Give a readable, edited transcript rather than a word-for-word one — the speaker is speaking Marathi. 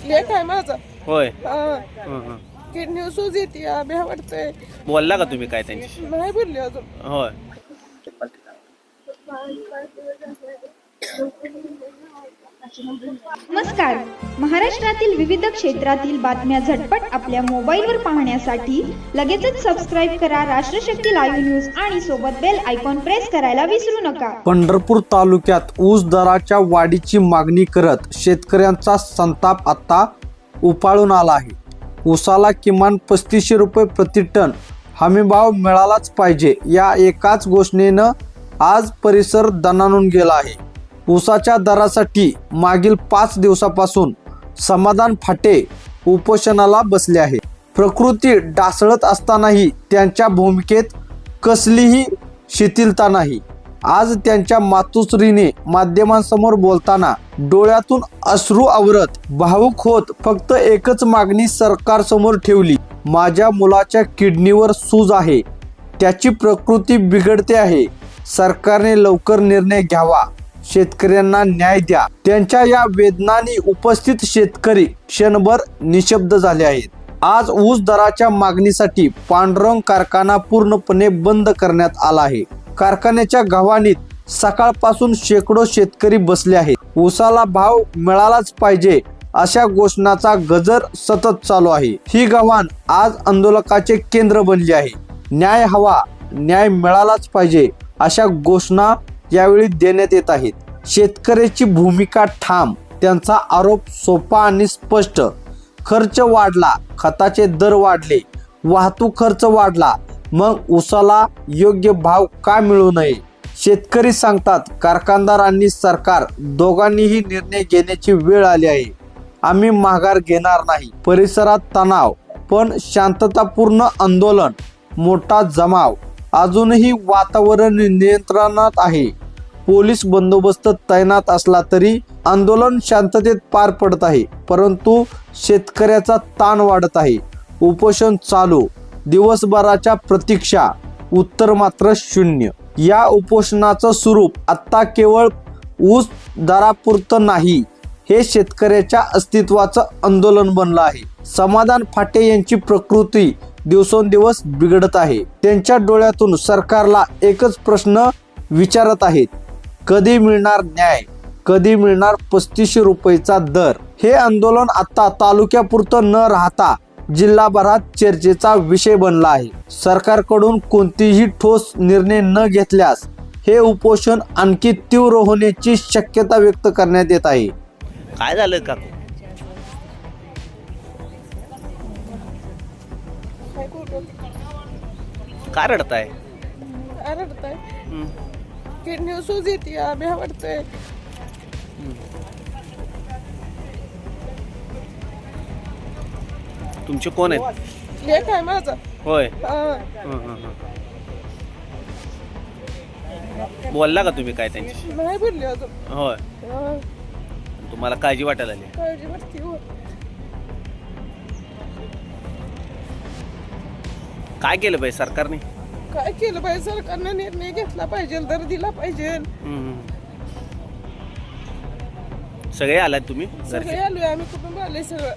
लेख आहे माझा. होय. किडनी सूज येते, भ्या वाटतंय. बोलला का तुम्ही काय त्यांची? नाही बोलले अजून. होय. नमस्कार. महाराष्ट्रातील विविध क्षेत्रातील बातम्या झटपट आपल्या मोबाईलवर पाहण्यासाठी लगेचच सबस्क्राईब करा राष्ट्रशक्ती लाईव्ह न्यूज आणि सोबत बेल आयकॉन प्रेस करायला विसरू नका. पंढरपूर तालुक्यात ऊस दराच्या वाढीची मागणी करत शेतकऱ्यांचा संताप आता उफाळून आला आहे. ऊसाला किमान 3500 रुपये प्रति टन हमीभाव मिळालाच पाहिजे या एकाच घोषणेनं आज परिसर दणाणून गेला आहे. ऊसाच्या दरासाठी मागील 5 दिवसापासून समाधान फाटे उपोषणाला बसले आहे. प्रकृती ढासळत असतानाही त्यांच्या भूमिकेत कसलीही शिथिलता नाही. आज त्यांच्या मातुश्रीने माध्यमांसमोर बोलताना डोळ्यातून अश्रू आवरत भावुक होत फक्त एकच मागणी सरकारसमोर ठेवली. माझ्या मुलाच्या किडनीवर सूज आहे, त्याची प्रकृती बिघडते आहे. सरकारने लवकर निर्णय घ्यावा, शेतकऱ्यांना न्याय द्या. त्यांच्या या वेदनांनी उपस्थित शेतकरी क्षणभर निशब्द झाले आहेत. आज ऊस दराच्या मागणीसाठी पांडुरंग कारखाना पूर्णपणे बंद करण्यात आला आहे. कारखान्याच्या गव्हाणीत सकाळपासून शेकडो शेतकरी बसले आहेत. ऊसाला भाव मिळालाच पाहिजे अशा घोषणाचा गजर सतत चालू आहे. ही गव्हाण आज आंदोलकाचे केंद्र बनली आहे. न्याय हवा, न्याय मिळालाच पाहिजे अशा घोषणा यावेळी देण्यात येत आहेत. शेतकऱ्याची भूमिका ठाम, त्यांचा आरोप सोपा आणि स्पष्ट. खर्च वाढला, खताचे दर वाढले, वाहतूक खर्च वाढला, मग ऊसाला योग्य भाव का मिळू नये? शेतकरी सांगतात कारखानदार आणि सरकार दोघांनीही निर्णय घेण्याची वेळ आली आहे. आम्ही माघार घेणार नाही. परिसरात तणाव, पण शांततापूर्ण आंदोलन, मोठा जमाव. अजूनही वातावरण नियंत्रणात आहे. पोलीस बंदोबस्त तैनात असला तरी आंदोलन शांततेत पार पडत आहे. परंतु शेतकऱ्याचा ताण वाढत आहे. उपोषण चालू, दिवसभराच्या प्रतीक्षा, उत्तर मात्र शून्य. या उपोषणाचं स्वरूप आता केवळ ऊस दरापुरतं नाही, हे शेतकऱ्याच्या अस्तित्वाचं आंदोलन बनलं आहे. समाधान फाटे यांची प्रकृती दिवसेंदिवस बिघडत आहे. त्यांच्या डोळ्यातून सरकारला एकच प्रश्न विचारत आहेत, कधी मिळणार न्याय, कधी मिळणार 3500 रुपयेचा दर? हे आंदोलन आता तालुक्यापुरतं न राहता जिल्हाभरात चर्चेचा विषय बनला आहे. सरकारकडून कोणतीही ठोस निर्णय न घेतल्यास हे उपोषण आणखी तीव्र होण्याची शक्यता व्यक्त करण्यात येत आहे. काय झालं का? का रडताय? रडताय. किडनी सूज येते, भ्या वाटतंय. तुमचे कोण आहेत? लेख आहे माझा. होय. बोलला का तुम्ही काय त्यांची? नाही बोलले अजून. होय. तुम्हाला काळजी वाटायला लागली? काळजी वाटते. हो. काय केलं पाहिजे सरकारने? काय केलं पाहिजे? सरकारनं निर्णय घेतला पाहिजे, दर दिला पाहिजे. सगळे आलात तुम्ही? सगळे आलोय आम्ही, कुटुंब आले सगळं.